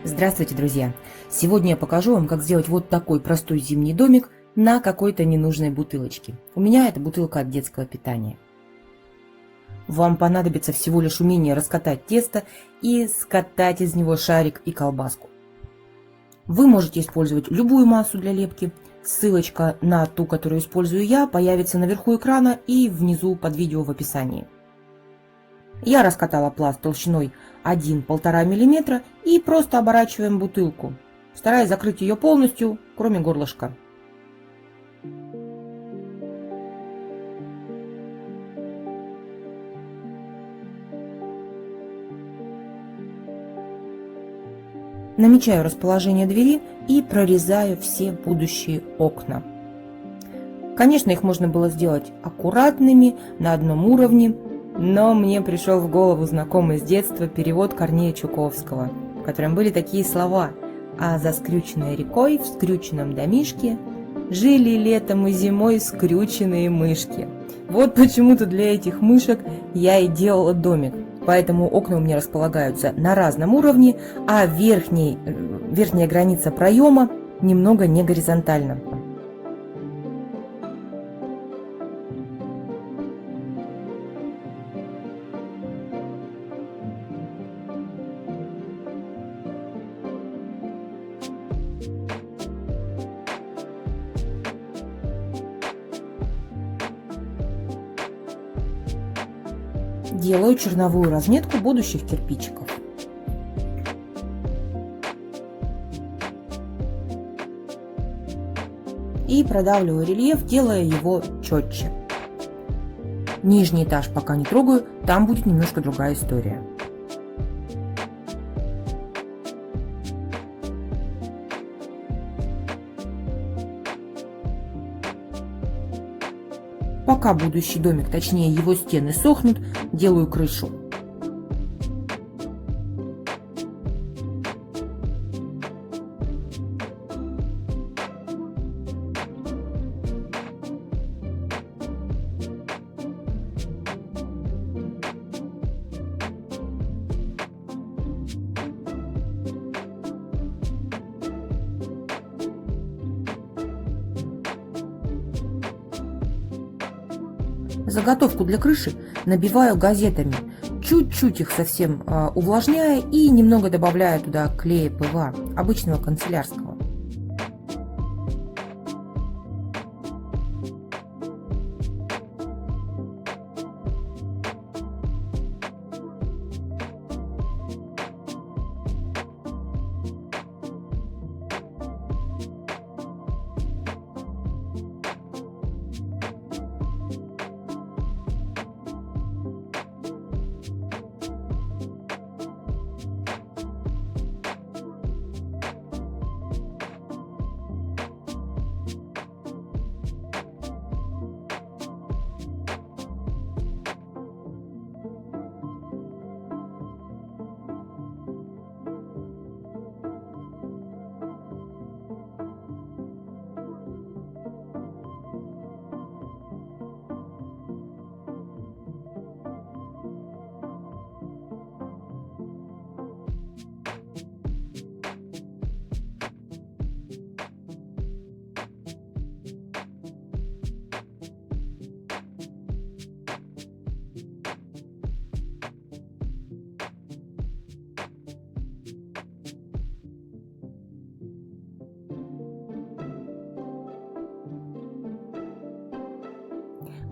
Здравствуйте, друзья! Сегодня я покажу вам, как сделать вот такой простой зимний домик на какой-то ненужной бутылочке. У меня это бутылка от детского питания. Вам понадобится всего лишь умение раскатать тесто и скатать из него шарик и колбаску. Вы можете использовать любую массу для лепки. Ссылочка на ту, которую использую я, появится наверху экрана и внизу под видео в описании. Я раскатала пласт толщиной 1–1,5 мм и просто оборачиваем бутылку, стараясь закрыть ее полностью, кроме горлышка. Намечаю расположение двери и прорезаю все будущие окна. Конечно, их можно было сделать аккуратными, на одном уровне, но мне пришел в голову знакомый с детства перевод Корнея Чуковского, в котором были такие слова: «А за скрюченной рекой в скрюченном домишке жили летом и зимой скрюченные мышки». Вот почему-то для этих мышек я и делала домик. Поэтому окна у меня располагаются на разном уровне, а верхняя граница проема немного не горизонтальна. Делаю черновую разметку будущих кирпичиков. И продавливаю рельеф, делая его четче. Нижний этаж пока не трогаю, там будет немножко другая история. Пока будущий домик, точнее его стены, сохнут, делаю крышу. Заготовку для крыши набиваю газетами, чуть-чуть их совсем увлажняя и немного добавляю туда клея ПВА, обычного канцелярского.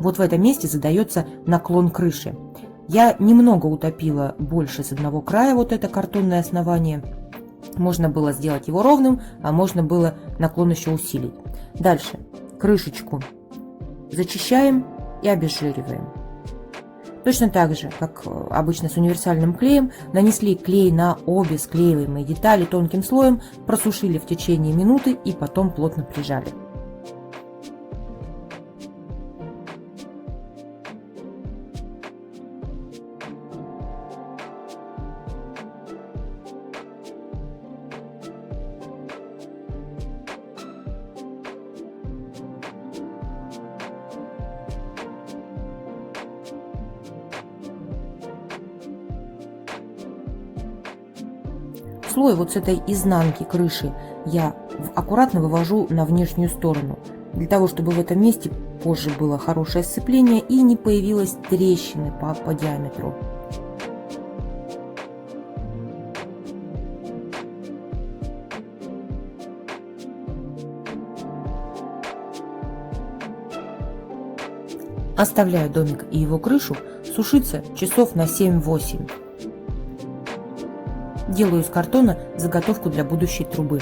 Вот в этом месте задается наклон крыши. Я немного утопила больше с одного края вот это картонное основание. Можно было сделать его ровным, а можно было наклон еще усилить. Дальше крышечку зачищаем и обезжириваем. Точно так же, как обычно с универсальным клеем, нанесли клей на обе склеиваемые детали тонким слоем, просушили в течение минуты и потом плотно прижали. слой вот с этой изнанки крыши я аккуратно вывожу на внешнюю сторону, для того, чтобы в этом месте позже было хорошее сцепление и не появилось трещины по диаметру. Оставляю домик и его крышу сушиться часов на 7-8. Делаю из картона заготовку для будущей трубы.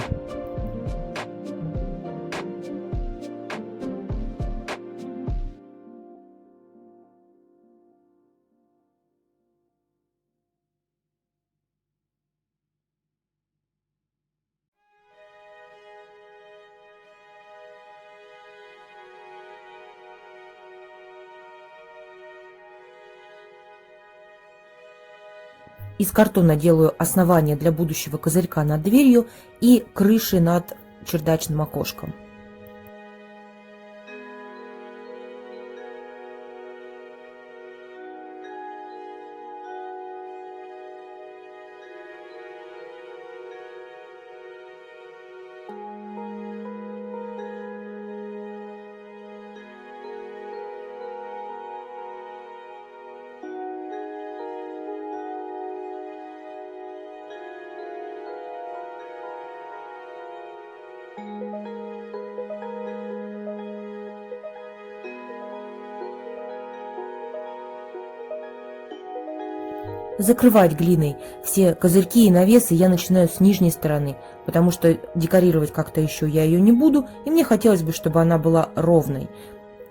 Из картона делаю основание для будущего козырька над дверью и крыши над чердачным окошком. Закрывать глиной все козырьки и навесы я начинаю с нижней стороны, потому что декорировать как-то еще я ее не буду, и мне хотелось бы, чтобы она была ровной,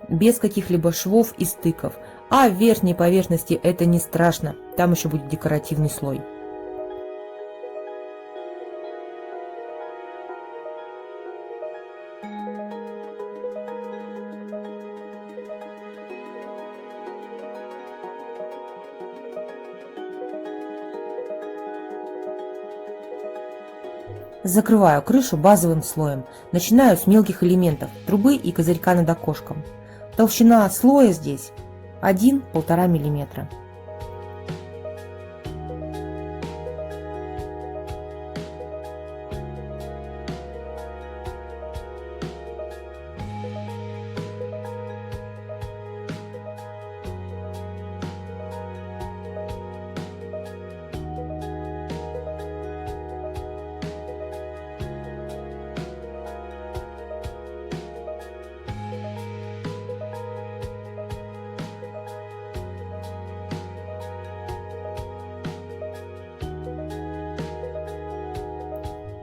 без каких-либо швов и стыков. А в верхней поверхности это не страшно, там еще будет декоративный слой. Закрываю крышу базовым слоем. Начинаю с мелких элементов трубы и козырька над окошком. Толщина слоя здесь 1–1,5 мм.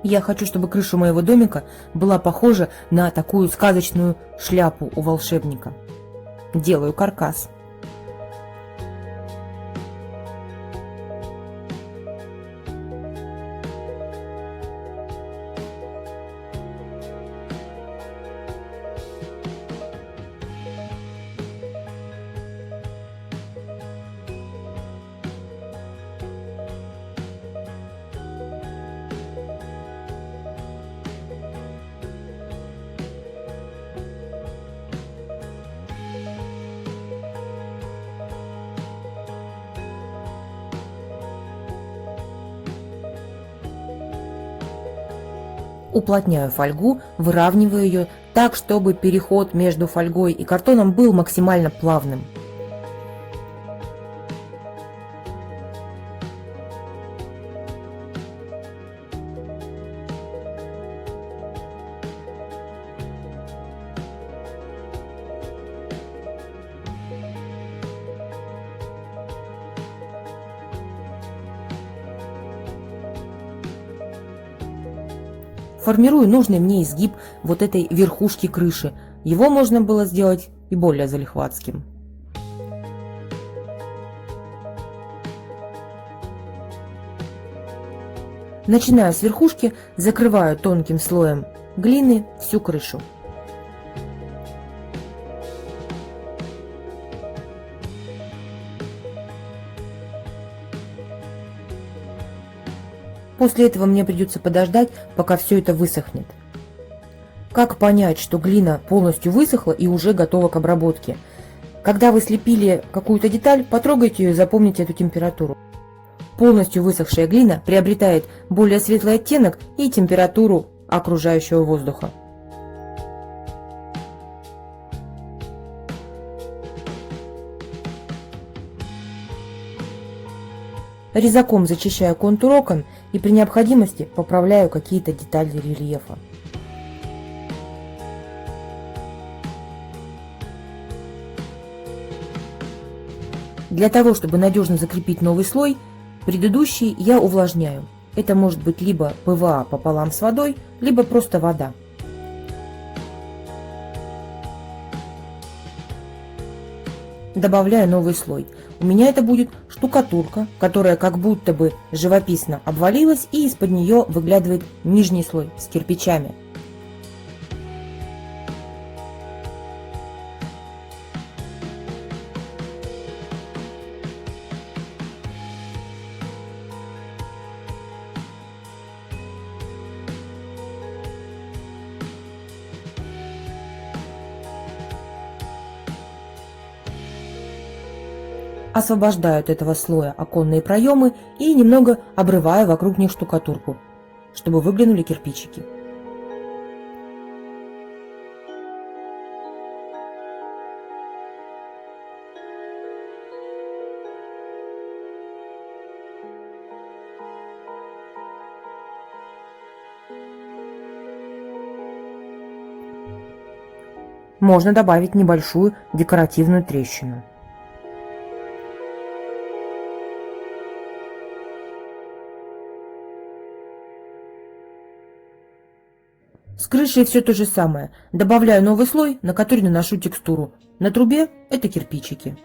Я хочу, чтобы крыша моего домика была похожа на такую сказочную шляпу у волшебника. Делаю каркас. Уплотняю фольгу, выравниваю ее так, чтобы переход между фольгой и картоном был максимально плавным. Формирую нужный мне изгиб вот этой верхушки крыши. Его можно было сделать и более залихватским. Начиная с верхушки, закрываю тонким слоем глины всю крышу. После этого мне придется подождать, пока все это высохнет. Как понять, что глина полностью высохла и уже готова к обработке? Когда вы слепили какую-то деталь, потрогайте ее и запомните эту температуру. Полностью высохшая глина приобретает более светлый оттенок и температуру окружающего воздуха. Резаком зачищаю контур окон и при необходимости поправляю какие-то детали рельефа. Для того, чтобы надежно закрепить новый слой, предыдущий я увлажняю. Это может быть либо ПВА пополам с водой, либо просто вода. Добавляю новый слой. У меня это будет штукатурка, которая как будто бы живописно обвалилась, и из-под нее выглядывает нижний слой с кирпичами. Освобождаю от этого слоя оконные проемы и немного обрываю вокруг них штукатурку, чтобы выглянули кирпичики. Можно добавить небольшую декоративную трещину. С крышей все то же самое. Добавляю новый слой, на который наношу текстуру. На трубе это кирпичики.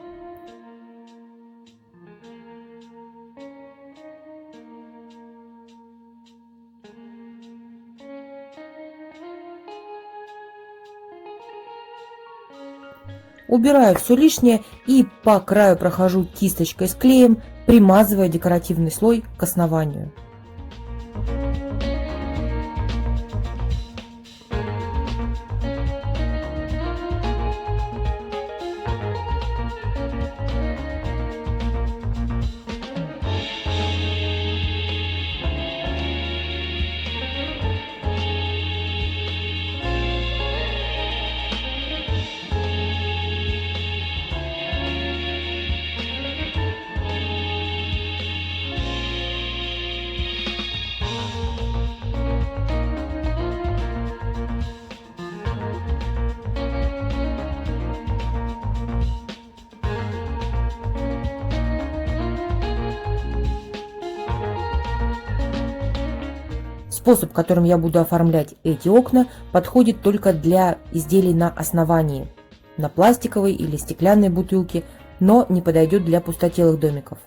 Убираю все лишнее и по краю прохожу кисточкой с клеем, примазывая декоративный слой к основанию. Способ, которым я буду оформлять эти окна, подходит только для изделий на основании, на пластиковой или стеклянной бутылке, но не подойдет для пустотелых домиков.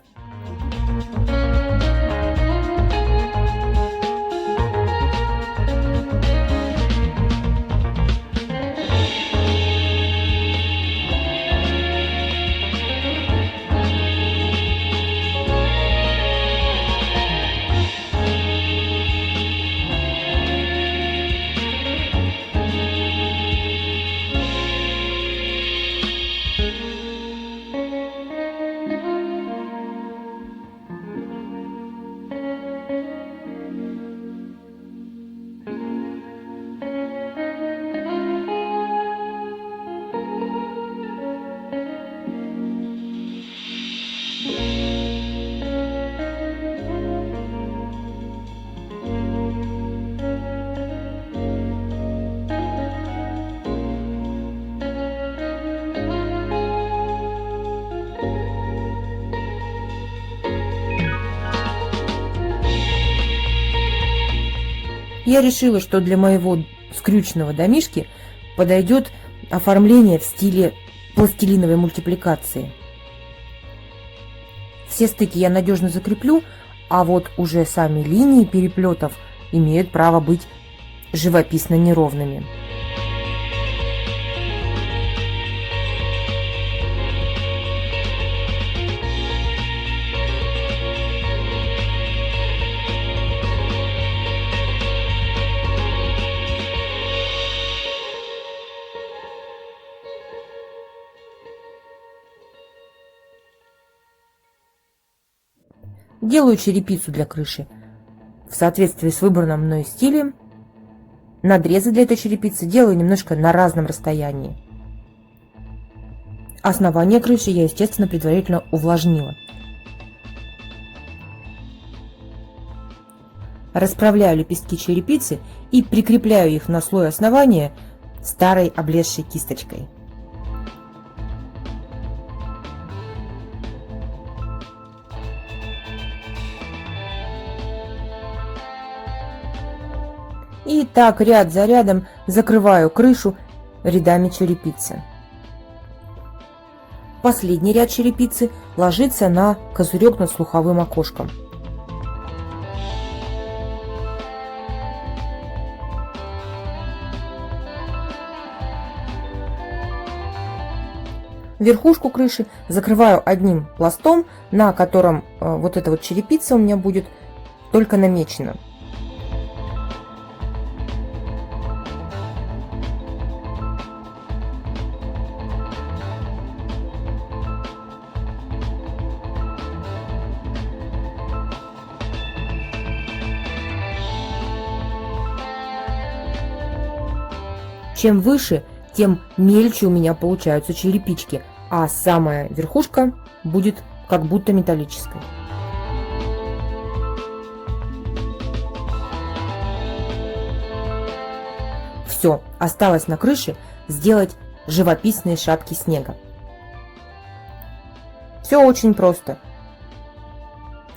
Я решила, что для моего скрюченного домишки подойдет оформление в стиле пластилиновой мультипликации. Все стыки я надежно закреплю, а вот уже сами линии переплетов имеют право быть живописно неровными. Делаю черепицу для крыши в соответствии с выбранным мной стилем. Надрезы для этой черепицы делаю немножко на разном расстоянии. Основание крыши я, естественно, предварительно увлажнила. Расправляю лепестки черепицы и прикрепляю их на слой основания старой облезшей кисточкой. И так ряд за рядом закрываю крышу рядами черепицы. Последний ряд черепицы ложится на козырек над слуховым окошком. Верхушку крыши закрываю одним пластом, на котором вот эта вот черепица у меня будет только намечена. Чем выше, тем мельче у меня получаются черепички, а самая верхушка будет как будто металлической. Все, осталось на крыше сделать живописные шапки снега. Все очень просто.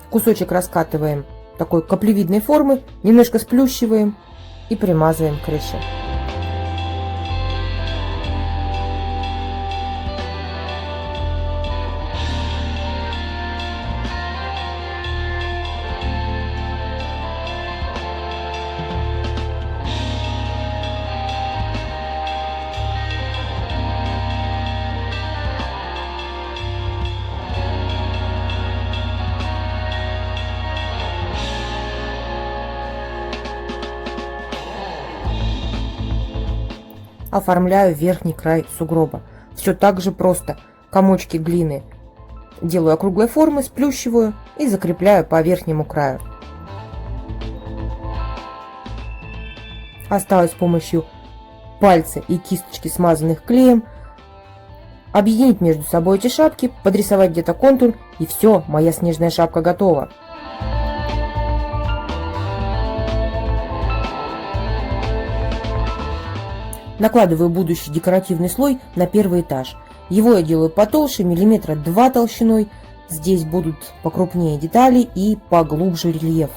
Кусочек раскатываем такой каплевидной формы, немножко сплющиваем и примазываем к крыше. Оформляю верхний край сугроба. Все так же просто. Комочки глины делаю округлой формы, сплющиваю и закрепляю по верхнему краю. Осталось с помощью пальца и кисточки, смазанных клеем, объединить между собой эти шапки, подрисовать где-то контур, и все, моя снежная шапка готова. Накладываю будущий декоративный слой на первый этаж. Его я делаю потолще, миллиметра 2 толщиной. Здесь будут покрупнее детали и поглубже рельеф.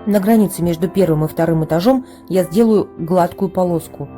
На границе между первым и вторым этажом я сделаю гладкую полоску.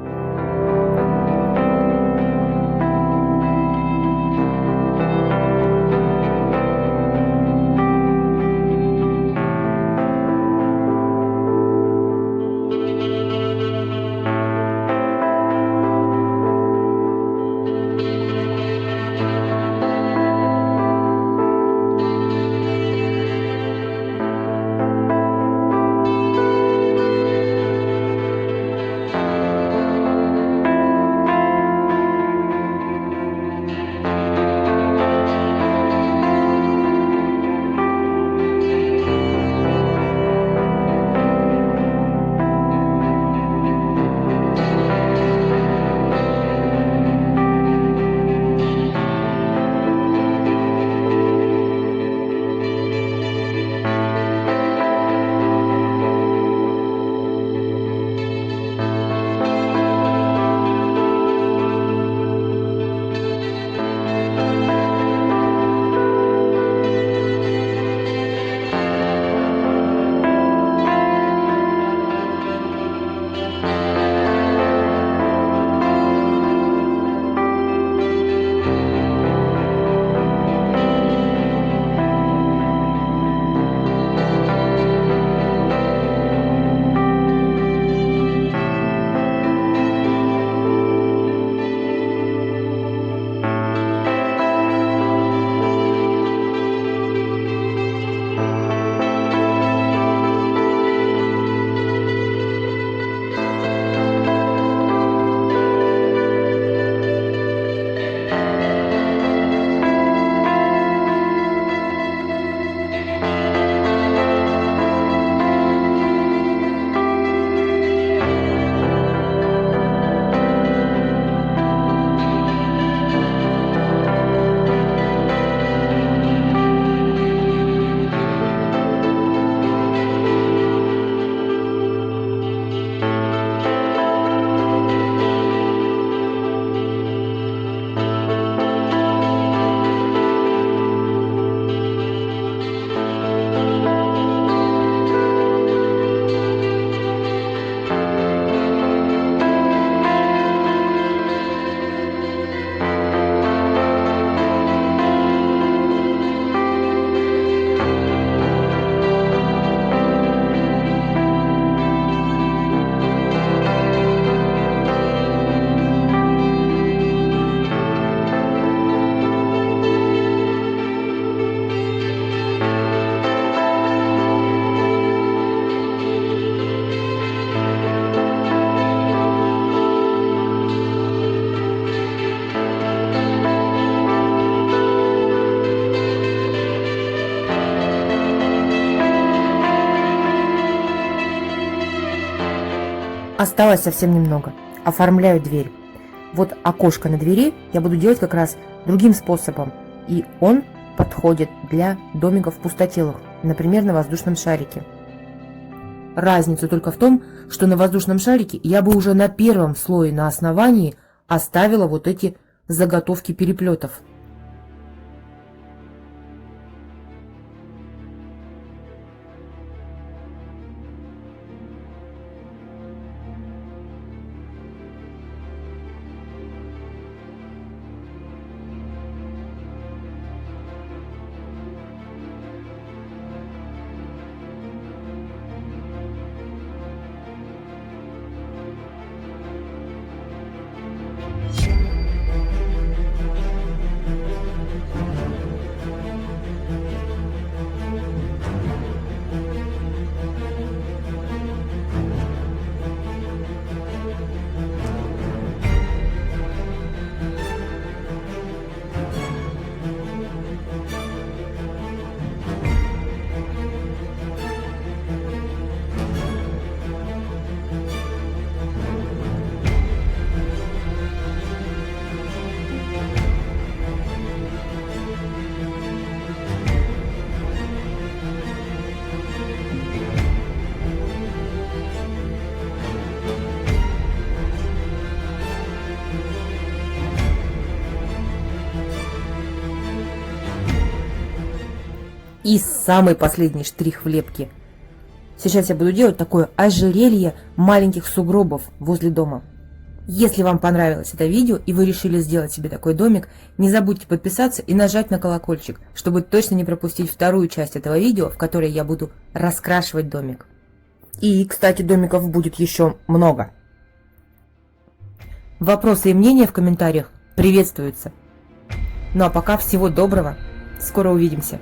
Осталось совсем немного. Оформляю дверь. Вот окошко на двери я буду делать как раз другим способом. И он подходит для домиков пустотелых, например, на воздушном шарике. Разница только в том, что на воздушном шарике я бы уже на первом слое на основании оставила вот эти заготовки переплетов. И самый последний штрих в лепке. Сейчас я буду делать такое ожерелье маленьких сугробов возле дома. Если вам понравилось это видео и вы решили сделать себе такой домик, не забудьте подписаться и нажать на колокольчик, чтобы точно не пропустить вторую часть этого видео, в которой я буду раскрашивать домик. И, кстати, домиков будет еще много. Вопросы и мнения в комментариях приветствуются. Ну а пока всего доброго. Скоро увидимся.